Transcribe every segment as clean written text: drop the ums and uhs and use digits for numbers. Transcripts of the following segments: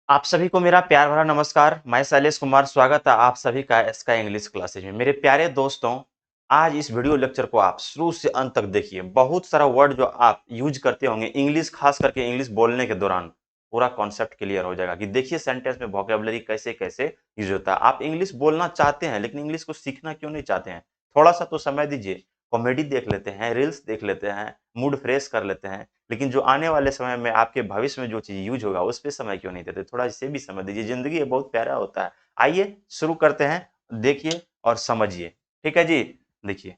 आप सभी को मेरा प्यार भरा नमस्कार। मैं शैलेश कुमार, स्वागत है आप सभी का स्काई इंग्लिश क्लासेज में। मेरे प्यारे दोस्तों, आज इस वीडियो लेक्चर को आप शुरू से अंत तक देखिए। बहुत सारा वर्ड जो आप यूज करते होंगे इंग्लिश, खास करके इंग्लिश बोलने के दौरान, पूरा कॉन्सेप्ट क्लियर हो जाएगा कि देखिए सेंटेंस में वोकैबुलरी कैसे कैसे यूज होता है। आप इंग्लिश बोलना चाहते हैं लेकिन इंग्लिश को सीखना क्यों नहीं चाहते हैं? थोड़ा सा तो समय दीजिए। कॉमेडी देख लेते हैं, रील्स देख लेते हैं, मूड फ्रेश कर लेते हैं, लेकिन जो आने वाले समय में आपके भविष्य में जो चीज़ यूज़ होगा, उस पे समय क्यों नहीं देते? थोड़ा इसे भी समय दीजिए, ज़िंदगी ये बहुत प्यारा होता है। आइए शुरू करते हैं, देखिए और समझिए। ठीक है जी? देखिए,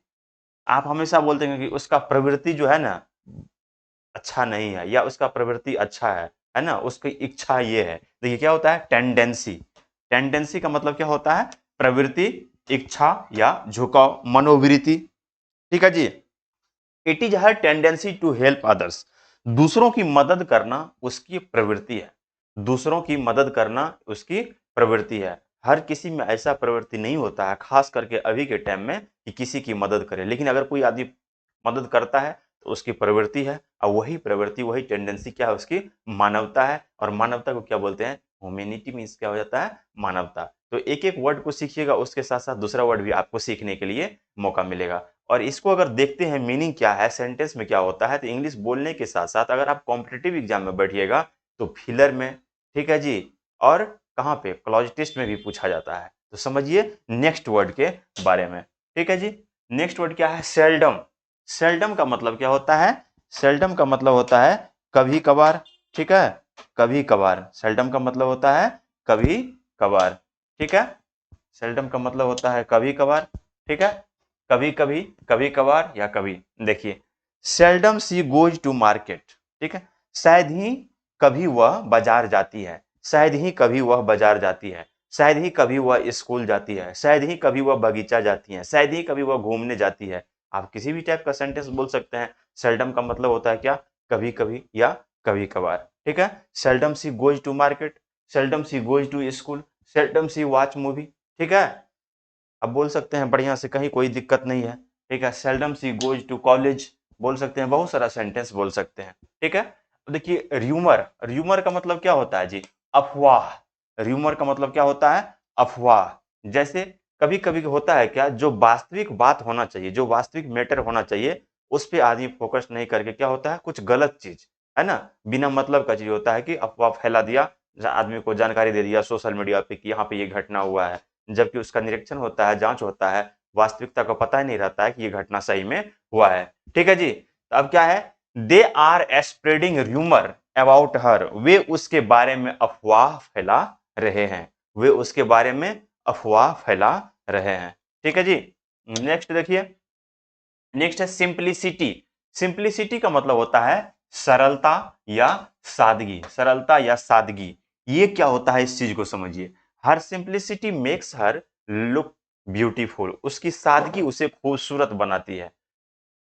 आप हमेशा बोलते हैं कि उसका प्रवृत्ति जो है ना, अच्छा नहीं है या उसका प्रवृत्ति अच्छा है ना? उसकी इच्छा ये है। देखिए क्या होता है? टेंडेंसी। टेंडेंसी का मतलब क्या होता है? प्रवृत्ति, इच्छा या झुकाव, मनोवृत्ति। ठीक है जी? It is her tendency to help others. दूसरों की मदद करना उसकी प्रवृत्ति है। दूसरों की मदद करना उसकी प्रवृत्ति है। हर किसी में ऐसा प्रवृत्ति नहीं होता है, खास करके अभी के टाइम में, कि किसी की मदद करे। लेकिन अगर कोई आदमी मदद करता है तो उसकी प्रवृत्ति है, और वही प्रवृत्ति, वही टेंडेंसी क्या है उसकी? मानवता है। और मानवता को क्या बोलते हैं? ह्यूमैनिटी मीन्स क्या हो जाता है? मानवता। तो एक एक वर्ड को सीखिएगा, उसके साथ साथ दूसरा वर्ड भी आपको सीखने के लिए मौका मिलेगा। और इसको अगर देखते हैं मीनिंग क्या है, सेंटेंस में क्या होता है, तो इंग्लिश बोलने के साथ साथ अगर आप कॉम्पिटिटिव एग्जाम में बैठिएगा तो फिलर में, ठीक है जी, और कहाँ पे, क्लॉज टेस्ट में भी पूछा जाता है। तो समझिए नेक्स्ट वर्ड के बारे में। ठीक है जी? नेक्स्ट वर्ड क्या है? सेल्डम। सेल्डम का मतलब क्या होता है? सेल्डम का मतलब होता है कभी कभार। ठीक है? कभी कभार। सेल्डम का मतलब होता है कभी कभार। ठीक है? सेल्डम का मतलब होता है कभी कभार। ठीक है? कभी कभी, कभी कभार या कभी। देखिए, seldom she goes to market. ठीक है? शायद ही कभी वह बाजार जाती है। शायद ही कभी वह बाजार जाती है। शायद ही कभी वह स्कूल जाती है। शायद ही कभी वह बगीचा जाती है। शायद ही कभी वह घूमने जाती है। आप किसी भी टाइप का सेंटेंस बोल सकते हैं। सेल्डम का मतलब होता है क्या? कभी कभी या कभी कभार। ठीक है? Seldom she goes to market, seldom she goes to school, seldom she watch movie. ठीक है? अब बोल सकते हैं बढ़िया से, कहीं कोई दिक्कत नहीं है। ठीक है? Seldom she goes to college बोल सकते हैं, बहुत सारा सेंटेंस बोल सकते हैं। ठीक है? तो देखिए, र्यूमर। र्यूमर का मतलब क्या होता है जी? अफवाह। र्यूमर का मतलब क्या होता है? अफवाह। जैसे कभी कभी होता है क्या, जो वास्तविक बात होना चाहिए, जो वास्तविक मैटर होना चाहिए, उस पे आदमी फोकस नहीं करके क्या होता है, कुछ गलत चीज, है ना, बिना मतलब का चीज होता है कि अफवाह फैला दिया, आदमी को जानकारी दे दिया सोशल मीडिया पे कि यहाँ पे ये घटना हुआ है, जबकि उसका निरीक्षण होता है, जांच होता है, वास्तविकता का पता ही नहीं रहता है कि ये घटना सही में हुआ है। ठीक है जी? तो अब क्या है? They are spreading rumour about her. वे उसके बारे में अफवाह फैला रहे हैं। वे उसके बारे में अफवाह फैला रहे हैं। ठीक है जी? नेक्स्ट देखिए, नेक्स्ट है सिंप्लिसिटी। सिंप्लिसिटी का मतलब होता है सरलता या सादगी। सरलता या सादगी, ये क्या होता है इस चीज को समझिए। Her simplicity makes her look beautiful. उसकी सादगी उसे खूबसूरत बनाती है।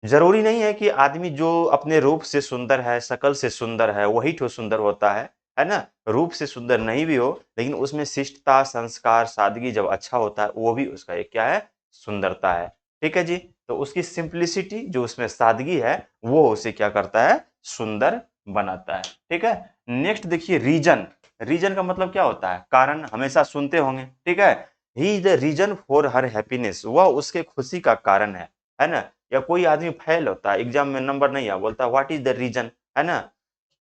जरूरी नहीं है कि आदमी जो अपने रूप से सुंदर है, शकल से सुंदर है, वही तो सुंदर होता है ना? रूप से सुंदर नहीं भी हो, लेकिन उसमें शिष्टता, संस्कार, सादगी जब अच्छा होता है, वो भी उसका एक क्या है? सुंदरता है। ठीक है जी? तो उसकी सिंप्लिसिटी, जो उसमें सादगी है, वो उसे क्या करता है? सुंदर बनाता है। ठीक है? नेक्स्ट देखिए, रीजन। रीजन का मतलब क्या होता है? कारण। हमेशा सुनते होंगे। ठीक है? He is the reason for her happiness. वह उसके खुशी का कारण है ना? या कोई आदमी फेल होता है, एग्जाम में नंबर नहीं आया, बोलता है व्हाट इज द रीजन, है ना?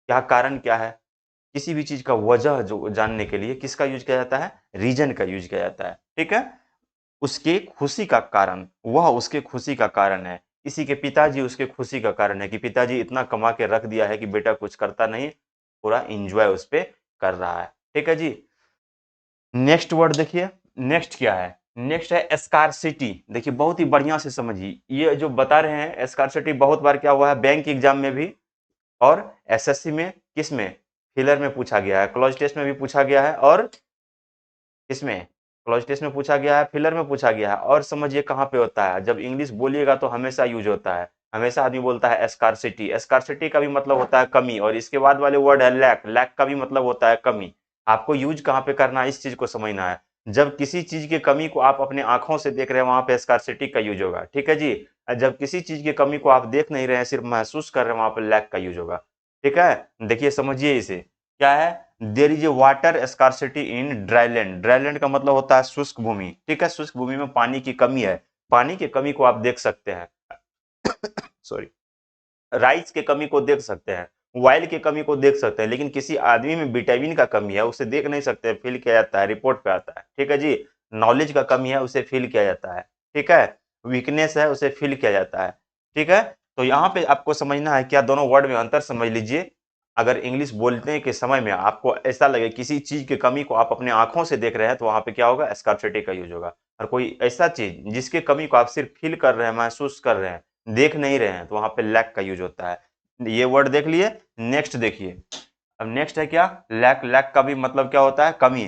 क्या कारण क्या है? किसी भी चीज का वजह जो जानने के लिए किसका यूज किया जाता है? रीजन का यूज किया जाता है। ठीक है? उसके खुशी का कारण, वह उसके खुशी का कारण है। किसी के पिताजी उसके खुशी का कारण है कि पिताजी इतना कमा के रख दिया है कि बेटा कुछ करता नहीं, पूरा इंजॉय उस पे कर रहा है। ठीक है जी? नेक्स्ट वर्ड देखिए, नेक्स्ट क्या है? नेक्स्ट है स्कार्सिटी। देखिए बहुत ही बढ़िया से समझिए, ये जो बता रहे हैं स्कार्सिटी, बहुत बार क्या हुआ है बैंक एग्जाम में भी, और एसएससी में, किस में, फिलर में पूछा गया है, क्लॉज टेस्ट में भी पूछा गया है, और किसमें, क्लॉज टेस्ट में पूछा गया है, फिलर में पूछा गया है। और समझिए कहाँ पे होता है, जब इंग्लिश बोलिएगा तो हमेशा यूज होता है। हमेशा आदमी बोलता है स्कार्सिटी। स्कार्सिटी का भी मतलब होता है कमी, और इसके बाद वाले वर्ड है लैक। लैक का भी मतलब होता है कमी। आपको यूज कहाँ पे करना है, इस चीज को समझना है। जब किसी चीज की कमी को आप अपने आंखों से देख रहे हैं, वहां पे स्कार्सिटी का यूज होगा। ठीक है जी? और जब किसी चीज की कमी को आप देख नहीं रहे हैं, सिर्फ महसूस कर रहे हैं, वहां पर लैक का यूज होगा। ठीक है? देखिए समझिए इसे, क्या है, there is a water scarcity in dryland. Dryland का मतलब होता है शुष्क भूमि, ठीक है, शुष्क भूमि में पानी की कमी है। पानी की कमी को आप देख सकते हैं सॉरी, राइस की कमी को देख सकते हैं, ऑयल की कमी को देख सकते हैं, लेकिन किसी आदमी में विटामिन का कमी है उसे देख नहीं सकते, फील किया जाता है, रिपोर्ट पे आता है, ठीक है जी। नॉलेज का कमी है उसे फील किया जाता है, ठीक है। वीकनेस है उसे फील किया जाता है, ठीक है। तो यहाँ पे आपको समझना है, क्या दोनों वर्ड में अंतर समझ लीजिए। अगर इंग्लिश बोलने के समय में आपको ऐसा लगे किसी चीज की कमी को आप अपने आंखों से देख रहे हैं, तो वहां पे क्या होगा, स्कार्सिटी का यूज होगा। और कोई ऐसा चीज जिसकी कमी को आप सिर्फ फील कर रहे हैं, महसूस कर रहे हैं, देख नहीं रहे हैं, तो वहां पे लैक का यूज होता है। ये वर्ड देख लिए। नेक्स्ट देखिए, अब नेक्स्ट है क्या, लैक। लैक का भी मतलब क्या होता है, कमी।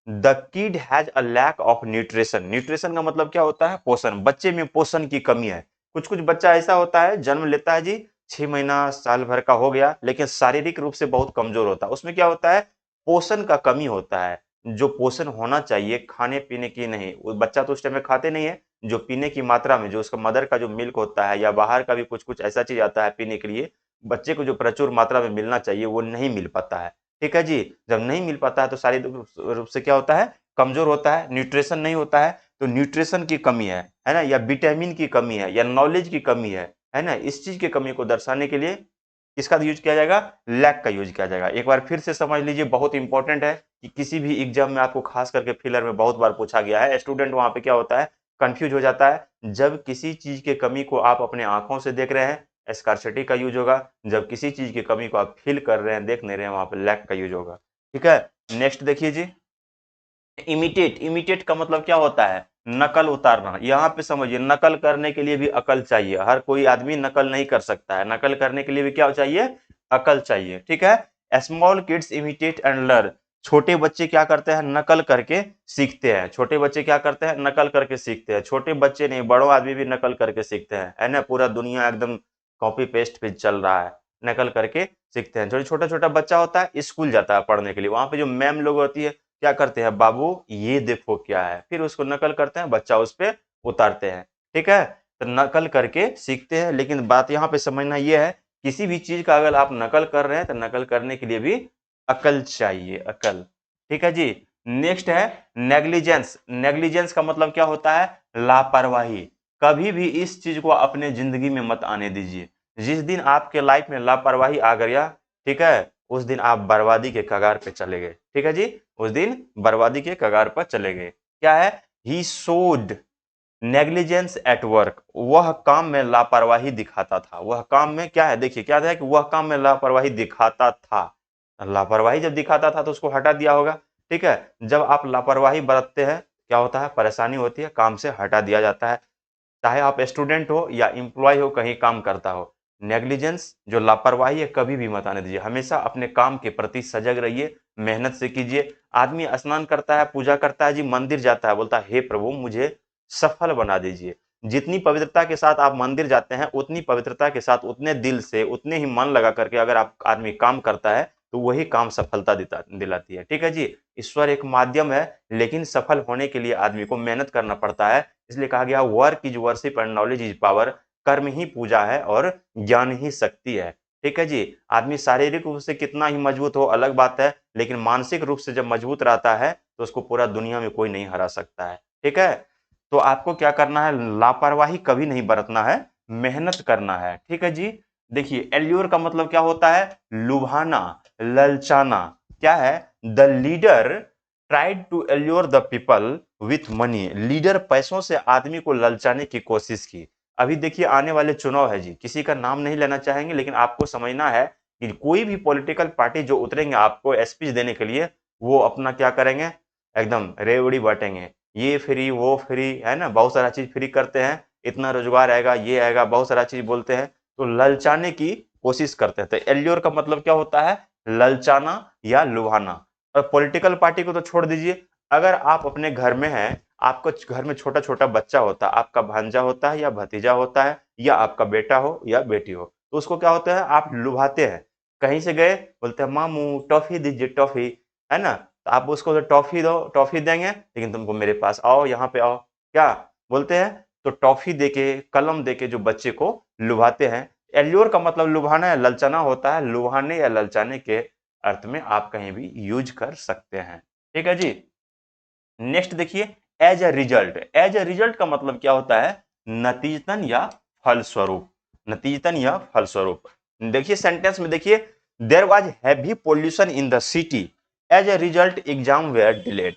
The kid has a lack of nutrition. Nutrition का मतलब क्या होता है, पोषण। बच्चे में पोषण की कमी है। कुछ कुछ बच्चा ऐसा होता है, जन्म लेता है जी, 6 महीना साल भर का हो गया, लेकिन शारीरिक रूप से बहुत कमजोर होता है। उसमें क्या होता है, पोषण का कमी होता है। जो पोषण होना चाहिए खाने पीने की नहीं, वो बच्चा तो उस टाइम में खाते नहीं है। जो पीने की मात्रा में, जो उसका मदर का जो मिल्क होता है, या बाहर का भी कुछ कुछ ऐसा चीज आता है पीने के लिए, बच्चे को जो प्रचुर मात्रा में मिलना चाहिए वो नहीं मिल पाता है, ठीक है जी। जब नहीं मिल पाता है तो शारीरिक रूप से क्या होता है, कमजोर होता है, न्यूट्रिशन नहीं होता है। तो न्यूट्रिशन की कमी है ना, या विटामिन की कमी है, या नॉलेज की कमी है ना, इस चीज की कमी को दर्शाने के लिए किसका यूज किया जाएगा, लैक का यूज किया जाएगा। एक बार फिर से समझ लीजिए, बहुत इंपॉर्टेंट है कि किसी भी एग्जाम में आपको खास करके फिलर में बहुत बार पूछा गया है। स्टूडेंट वहां पे क्या होता है, कंफ्यूज हो जाता है। जब किसी चीज की कमी को आप अपने आंखों से देख रहे हैं, स्कार्सिटी का यूज होगा। जब किसी चीज की कमी को आप फील कर रहे हैं, देख नहीं रहे हैं, वहां पे लैक का यूज होगा, ठीक है। नेक्स्ट देखिए जी, इमिटेट। इमिटेट का मतलब क्या होता है, नकल उतारना। यहाँ पे समझिए, नकल करने के लिए भी अकल चाहिए। हर कोई आदमी नकल नहीं कर सकता है। नकल करने के लिए भी क्या चाहिए, अकल चाहिए, ठीक है। Small kids imitate and learn. छोटे बच्चे क्या करते हैं, नकल करके सीखते हैं। छोटे बच्चे क्या करते हैं, नकल करके सीखते हैं। छोटे बच्चे नहीं, बड़ों आदमी भी नकल करके सीखते हैं, है ना। पूरा दुनिया एकदम कॉपी पेस्ट पे चल रहा है, नकल करके सीखते हैं। जो छोटा छोटा बच्चा होता है, स्कूल जाता है पढ़ने के लिए, वहां पे जो मैम लोग होती है, क्या करते हैं, बाबू ये देखो क्या है, फिर उसको नकल करते हैं, बच्चा उस पे उतारते हैं, ठीक है। तो नकल करके सीखते हैं। लेकिन बात यहाँ पे समझना ये है, किसी भी चीज का अगर आप नकल कर रहे हैं, तो नकल करने के लिए भी अकल चाहिए, अकल, ठीक है जी। नेक्स्ट है नेग्लिजेंस। नेग्लिजेंस का मतलब क्या होता है, लापरवाही। कभी भी इस चीज को अपने जिंदगी में मत आने दीजिए। जिस दिन आपके लाइफ में लापरवाही आ गया, ठीक है, उस दिन आप बर्बादी के कगार पे चले गए, ठीक है जी। उस दिन बर्बादी के कगार पर चले गए। क्या है, he showed negligence at work. वह काम में लापरवाही दिखाता था। वह काम में क्या है, देखिए क्या था कि वह काम में लापरवाही दिखाता था। लापरवाही जब दिखाता था तो उसको हटा दिया होगा, ठीक है। जब आप लापरवाही बरतते हैं, क्या होता है, परेशानी होती है, काम से हटा दिया जाता है। चाहे आप स्टूडेंट हो या एम्प्लॉय हो, कहीं काम करता हो, नेग्लिजेंस जो लापरवाही है कभी भी मत आने दीजिए। हमेशा अपने काम के प्रति सजग रहिए, मेहनत से कीजिए। आदमी स्नान करता है, पूजा करता है जी, मंदिर जाता है, बोलता है हे प्रभु मुझे सफल बना दीजिए। जितनी पवित्रता के साथ आप मंदिर जाते हैं, उतनी पवित्रता के साथ, उतने दिल से, उतने ही मन लगा करके अगर आप आदमी काम करता है, तो वही काम सफलता दिलाती है, ठीक है जी। ईश्वर एक माध्यम है, लेकिन सफल होने के लिए आदमी को मेहनत करना पड़ता है। इसलिए कहा गया work is worship and knowledge is power. कर्म ही पूजा है और ज्ञान ही शक्ति है, ठीक है जी। आदमी शारीरिक रूप से कितना ही मजबूत हो अलग बात है, लेकिन मानसिक रूप से जब मजबूत रहता है, तो उसको पूरा दुनिया में कोई नहीं हरा सकता है, ठीक है। तो आपको क्या करना है, लापरवाही कभी नहीं बरतना है, मेहनत करना है, ठीक है जी। देखिए एल्योर का मतलब क्या होता है, लुभाना, ललचाना। क्या है, the leader tried to allure the people with money. Leader पैसों से आदमी को ललचाने की कोशिश की। अभी देखिए आने वाले चुनाव है जी, किसी का नाम नहीं लेना चाहेंगे, लेकिन आपको समझना है कि कोई भी पॉलिटिकल पार्टी जो उतरेंगे आपको स्पीच देने के लिए, वो अपना क्या करेंगे, एकदम रेवड़ी बांटेंगे। ये फ्री वो फ्री, है ना, बहुत सारा चीज फ्री करते हैं, इतना रोजगार आएगा, ये आएगा, बहुत सारा चीज बोलते हैं, तो ललचाने की कोशिश करते हैं। तो एल्योर का मतलब क्या होता है, ललचाना या लुभाना। और पॉलिटिकल पार्टी को तो छोड़ दीजिए, अगर आप अपने घर में हैं, आपको घर में छोटा छोटा बच्चा होता है, आपका भांजा होता है या भतीजा होता है, या आपका बेटा हो या बेटी हो, तो उसको क्या होता है, आप लुभाते हैं। कहीं से गए, बोलते हैं मामू टॉफी दीजिए टॉफी, है ना, तो आप उसको तो टॉफी दो, टॉफी देंगे, लेकिन तुमको मेरे पास आओ, यहाँ पे आओ, क्या बोलते हैं, तो टॉफी देके, कलम देके जो बच्चे को लुभाते हैं। एल्योर का मतलब लुभाना या ललचाना होता है। लुभाने या ललचाने के अर्थ में आप कहीं भी यूज कर सकते हैं। ठीक है जी। नेक्स्ट देखिए, as a result. As a result का मतलब क्या होता है? नतीजतन या फलस्वरूप। नतीजतन या फलस्वरूप। देखिए सेंटेंस में देखिए, there was heavy pollution in the city, as a result exam were delayed.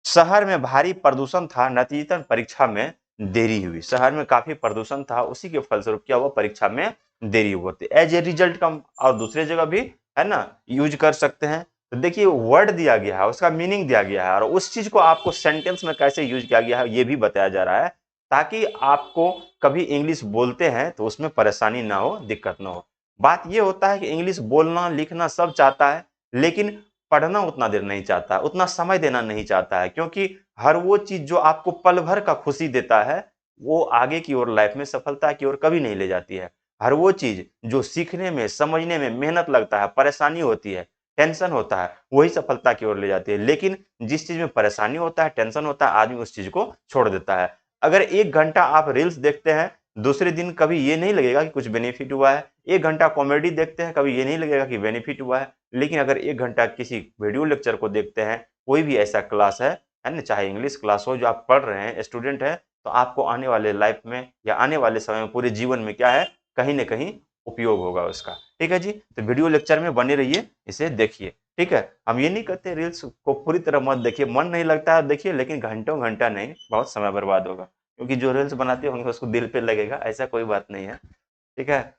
शहर में भारी प्रदूषण था, नतीजतन परीक्षा में देरी हुई। शहर में काफी प्रदूषण था, उसी के फलस्वरूप क्या हुआ? परीक्षा में देरी हुई। एज ए रिजल्ट का और दूसरे जगह भी है ना यूज कर सकते हैं। तो देखिए वर्ड दिया गया है, उसका मीनिंग दिया गया है और उस चीज को आपको सेंटेंस में कैसे यूज किया गया है ये भी बताया जा रहा है, ताकि आपको कभी इंग्लिश बोलते हैं तो उसमें परेशानी ना हो, दिक्कत ना हो। बात ये होता है कि इंग्लिश बोलना लिखना सब चाहता है, लेकिन पढ़ना उतना देर नहीं चाहता, उतना समय देना नहीं चाहता है, क्योंकि हर वो चीज जो आपको पल भर का खुशी देता है वो आगे की ओर लाइफ में सफलता की ओर कभी नहीं ले जाती है। हर वो चीज जो सीखने में समझने में मेहनत लगता है, परेशानी होती है, टेंशन होता है, वही सफलता की ओर ले जाती है। लेकिन जिस चीज में परेशानी होता है, टेंशन होता है, आदमी उस चीज को छोड़ देता है। अगर 1 घंटा आप रील्स देखते हैं, दूसरे दिन कभी ये नहीं लगेगा कि कुछ बेनिफिट हुआ है। 1 घंटा कॉमेडी देखते हैं, कभी ये नहीं लगेगा कि बेनिफिट हुआ है। लेकिन अगर 1 घंटा किसी वीडियो लेक्चर को देखते हैं, कोई भी ऐसा क्लास है ना, चाहे इंग्लिश क्लास हो, जो आप पढ़ रहे हैं, स्टूडेंट है, तो आपको आने वाले लाइफ में या आने वाले समय में पूरे जीवन में क्या है, कहीं ना कहीं उपयोग होगा उसका। ठीक है जी। तो वीडियो लेक्चर में बने रहिए, इसे देखिए। ठीक है। हम ये नहीं कहते रील्स को पूरी तरह मत देखिए, मन नहीं लगता है देखिए, लेकिन घंटों घंटा नहीं, बहुत समय बर्बाद होगा, क्योंकि जो रील्स बनाते होंगे उसको दिल पे लगेगा, ऐसा कोई बात नहीं है। ठीक है।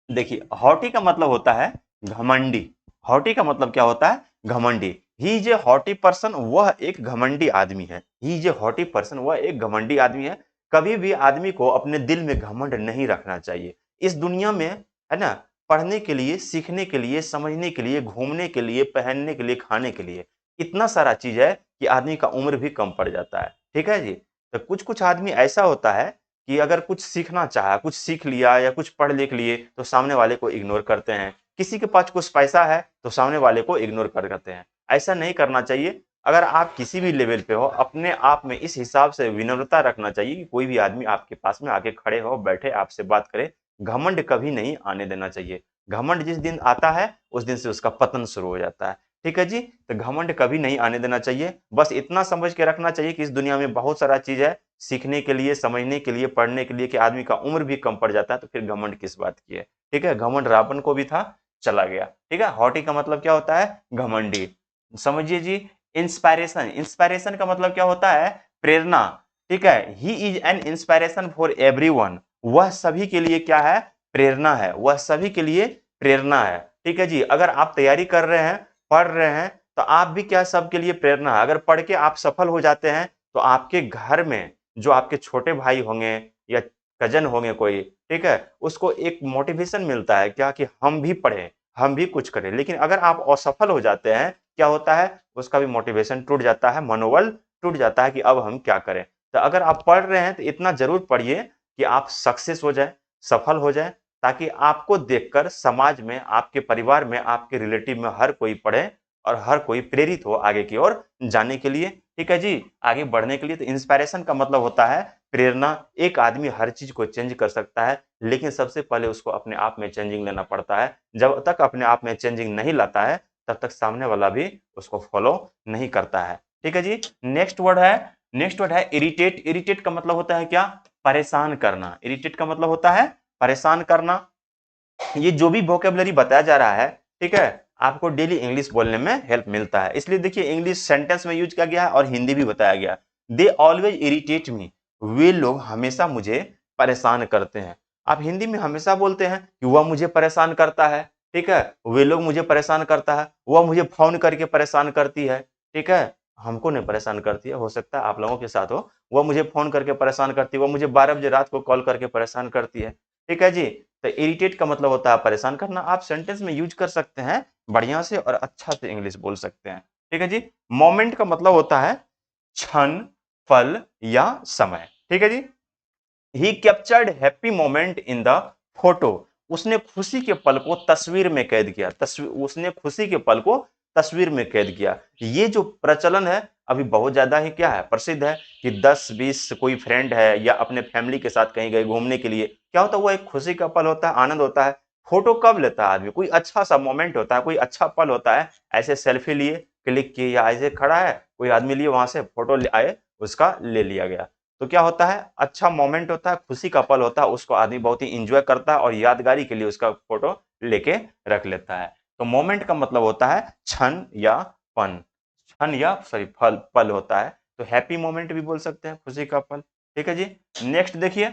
देखिए हॉटी का मतलब होता है घमंडी। हॉटी का मतलब क्या होता है? घमंडी। He is a haughty person, वह एक घमंडी आदमी है। He is a haughty person, वह एक घमंडी आदमी है। कभी भी आदमी को अपने दिल में घमंड नहीं रखना चाहिए। इस दुनिया में है ना, पढ़ने के लिए, सीखने के लिए, समझने के लिए, घूमने के लिए, पहनने के लिए, खाने के लिए इतना सारा चीज है कि आदमी का उम्र भी कम पड़ जाता है। ठीक है जी। तो कुछ कुछ आदमी ऐसा होता है कि अगर कुछ सीखना चाहा, कुछ सीख लिया या कुछ पढ़ लिख लिए, तो सामने वाले को इग्नोर करते हैं। किसी के पास कुछ पैसा है तो सामने वाले को इग्नोर कर करते हैं। ऐसा नहीं करना चाहिए। अगर आप किसी भी लेवल पे हो, अपने आप में इस हिसाब से विनम्रता रखना चाहिए कि कोई भी आदमी आपके पास में आके खड़े हो, बैठे, आपसे बात करे। घमंड कभी नहीं आने देना चाहिए। घमंड जिस दिन आता है उस दिन से उसका पतन शुरू हो जाता है। ठीक है जी। तो घमंड कभी नहीं आने देना चाहिए। बस इतना समझ के रखना चाहिए कि इस दुनिया में बहुत सारा चीज है सीखने के लिए, समझने के लिए, पढ़ने के लिए, कि आदमी का उम्र भी कम पड़ जाता है, तो फिर घमंड किस बात की है। ठीक है। घमंड रावण को भी था, चला गया। ठीक है। हॉटी का मतलब क्या होता है? घमंडी। समझिए जी। इंस्पायरेशन। इंस्पायरेशन का मतलब क्या होता है? प्रेरणा। ठीक है। He is an inspiration for everyone, वह सभी के लिए क्या है? प्रेरणा है। वह सभी के लिए प्रेरणा है। ठीक है जी। अगर आप तैयारी कर रहे हैं, पढ़ रहे हैं, तो आप भी क्या, सबके लिए प्रेरणा है। अगर पढ़ के आप सफल हो जाते हैं तो आपके घर में जो आपके छोटे भाई होंगे या कजन होंगे कोई, ठीक है, उसको एक मोटिवेशन मिलता है क्या, कि हम भी पढ़ें, हम भी कुछ करें। लेकिन अगर आप असफल हो जाते हैं, क्या होता है? उसका भी मोटिवेशन टूट जाता है, मनोबल टूट जाता है कि अब हम क्या करें। तो अगर आप पढ़ रहे हैं तो इतना जरूर पढ़िए कि आप सक्सेस हो जाए, सफल हो जाए, ताकि आपको देखकर समाज में, आपके परिवार में, आपके रिलेटिव में हर कोई पढ़े और हर कोई प्रेरित हो आगे की ओर जाने के लिए। ठीक है जी। आगे बढ़ने के लिए। तो इंस्पायरेशन का मतलब होता है प्रेरणा। एक आदमी हर चीज को चेंज कर सकता है, लेकिन सबसे पहले उसको अपने आप में चेंजिंग लेना पड़ता है। जब तक अपने आप में चेंजिंग नहीं लाता है, तब तक सामने वाला भी उसको फॉलो नहीं करता है। ठीक है जी। नेक्स्ट वर्ड है इरिटेट। इरिटेट का मतलब होता है क्या? परेशान करना। इरिटेट का मतलब होता है परेशान करना। ये जो भी वोकेबलरी बताया जा रहा है, ठीक है, आपको डेली इंग्लिश बोलने में हेल्प मिलता है। इसलिए देखिए इंग्लिश सेंटेंस में यूज किया गया है और हिंदी भी बताया गया। दे ऑलवेज इरिटेट मी, वे लोग हमेशा मुझे परेशान करते हैं। आप हिंदी में हमेशा बोलते हैं कि वह मुझे परेशान करता है। ठीक है। वे लोग मुझे परेशान करता है, वह मुझे फोन करके परेशान करती है। ठीक है। हमको नहीं परेशान करती है, हो सकता है आप लोगों के साथ हो। वह मुझे फोन करके परेशान करती है, वह मुझे 12 बजे रात को कॉल करके परेशान करती है। ठीक है जी। तो इरिटेट का मतलब होता है परेशान करना। आप सेंटेंस में यूज कर सकते हैं बढ़िया से और अच्छा से इंग्लिश बोल सकते हैं। ठीक है जी। मोमेंट का मतलब होता है क्षण, पल या समय। ठीक है जी। He captured happy moment in the photo, उसने खुशी के पल को तस्वीर में कैद किया। तस्वीर, उसने खुशी के पल को तस्वीर में कैद किया। ये जो प्रचलन है अभी बहुत ज्यादा ही क्या है, प्रसिद्ध है, कि 10-20 कोई फ्रेंड है या अपने फैमिली के साथ कहीं गए घूमने के लिए, क्या होता है, वो एक खुशी का पल होता है, आनंद होता है। फोटो कब लेता है आदमी? कोई अच्छा सा मोमेंट होता है, कोई अच्छा पल होता है, ऐसे सेल्फी लिए, क्लिक किए, या ऐसे खड़ा है कोई आदमी लिए, वहां से फोटो आए, उसका ले लिया गया। तो क्या होता है, अच्छा मोमेंट होता है, खुशी का पल होता है, उसको आदमी बहुत ही इंजॉय करता है और यादगारी के लिए उसका फोटो लेके रख लेता है। तो मोमेंट का मतलब होता है क्षण या पन, क्षण या सॉरी फल पल होता है। तो हैप्पी मोमेंट भी बोल सकते हैं, खुशी का पल। ठीक है जी। नेक्स्ट देखिए,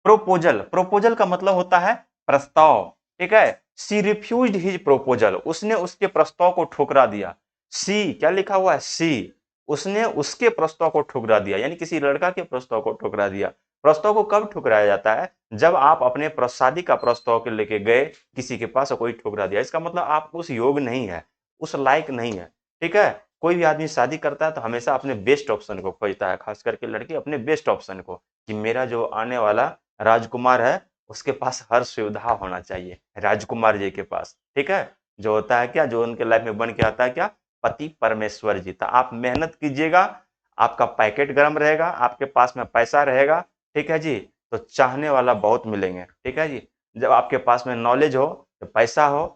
प्रोपोजल। प्रोपोजल का मतलब होता है प्रस्ताव। ठीक है, सी रिफ्यूज्ड हिज प्रोपोजल, उसने उसके प्रस्ताव को ठुकरा दिया। सी क्या लिखा हुआ है, सी, उसने उसके प्रस्ताव को ठुकरा दिया, यानी किसी लड़का के प्रस्ताव को ठुकरा दिया। प्रस्ताव को कब ठुकराया जाता है? जब आप अपने शादी का प्रस्ताव के लेके गए किसी के पास और कोई ठुकरा दिया, इसका मतलब आप उस योग नहीं है, उस लायक नहीं है। ठीक है, कोई भी आदमी शादी करता है तो हमेशा अपने बेस्ट ऑप्शन को खोजता है, खास करके लड़की अपने बेस्ट ऑप्शन को, कि मेरा जो आने वाला राजकुमार है उसके पास हर सुविधा होना चाहिए, राजकुमार जी के पास। ठीक है, जो होता है क्या, जो उनके लाइफ में बन के आता है क्या, पति परमेश्वर जी। तो आप मेहनत कीजिएगा, आपका पैकेट गर्म रहेगा, आपके पास में पैसा रहेगा। ठीक है जी, तो चाहने वाला बहुत मिलेंगे। ठीक है जी, जब आपके पास में नॉलेज हो, तो पैसा हो,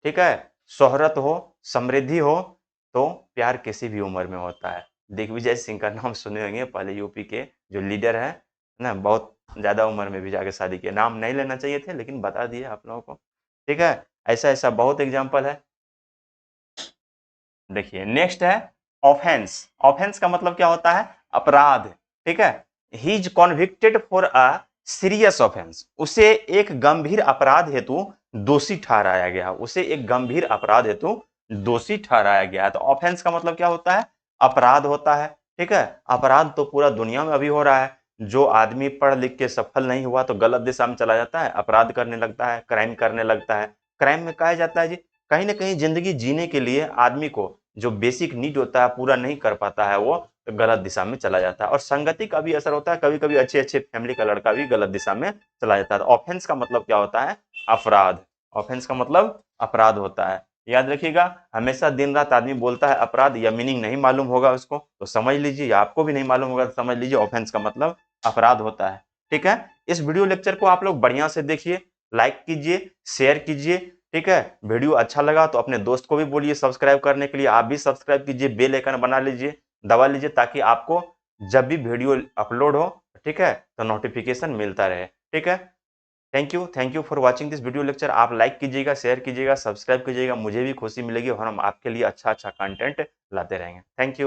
ठीक है, शोहरत हो, समृद्धि हो, तो प्यार किसी भी उम्र में होता है। दिग्विजय सिंह का नाम सुने होंगे, पहले यूपी के जो लीडर है ना, बहुत ज्यादा उम्र में भी जाके शादी किया। नाम नहीं लेना चाहिए थे लेकिन बता दिए आप लोगों को। ठीक है, ऐसा ऐसा बहुत एग्जाम्पल है। देखिए नेक्स्ट है ऑफेंस। ऑफेंस का मतलब क्या होता है, अपराध। ठीक है, he is convicted for a serious offence, उसे एक गंभीर अपराध हेतु दोषी ठहराया गया, उसे एक गंभीर अपराध हेतु दोषी ठहराया गया है। तो ऑफेंस का मतलब क्या होता है, अपराध होता है। ठीक है, अपराध तो पूरा दुनिया में अभी हो रहा है। जो आदमी पढ़ लिख के सफल नहीं हुआ तो गलत दिशा में चला जाता है, अपराध करने लगता है, क्राइम करने लगता है। क्राइम में कहा जाता है जी, कहीं ना कहीं जिंदगी जीने के लिए आदमी को जो बेसिक नीड होता है पूरा नहीं कर पाता है, वो तो गलत दिशा में चला जाता है। और संगति का भी असर होता है, कभी कभी अच्छे अच्छे फैमिली का लड़का भी गलत दिशा में चला जाता है। ऑफेंस का मतलब क्या होता है, अपराध। ऑफेंस का मतलब अपराध होता है। याद रखिएगा, हमेशा दिन रात आदमी बोलता है अपराध, या मीनिंग नहीं मालूम होगा उसको तो समझ लीजिए, या आपको भी नहीं मालूम होगा तो समझ लीजिए ऑफेंस का मतलब अपराध होता है। ठीक है, इस वीडियो लेक्चर को आप लोग बढ़िया से देखिए, लाइक कीजिए, शेयर कीजिए। ठीक है, वीडियो अच्छा लगा तो अपने दोस्त को भी बोलिए सब्सक्राइब करने के लिए, आप भी सब्सक्राइब कीजिए, बेल आइकन बना लीजिए, दबा लीजिए, ताकि आपको जब भी वीडियो अपलोड हो, ठीक है, तो नोटिफिकेशन मिलता रहे। ठीक है, thank you for watching this video lecture. आप लाइक कीजिएगा, शेयर कीजिएगा, सब्सक्राइब कीजिएगा, मुझे भी खुशी मिलेगी और हम आपके लिए अच्छा अच्छा कंटेंट लाते रहेंगे। Thank you.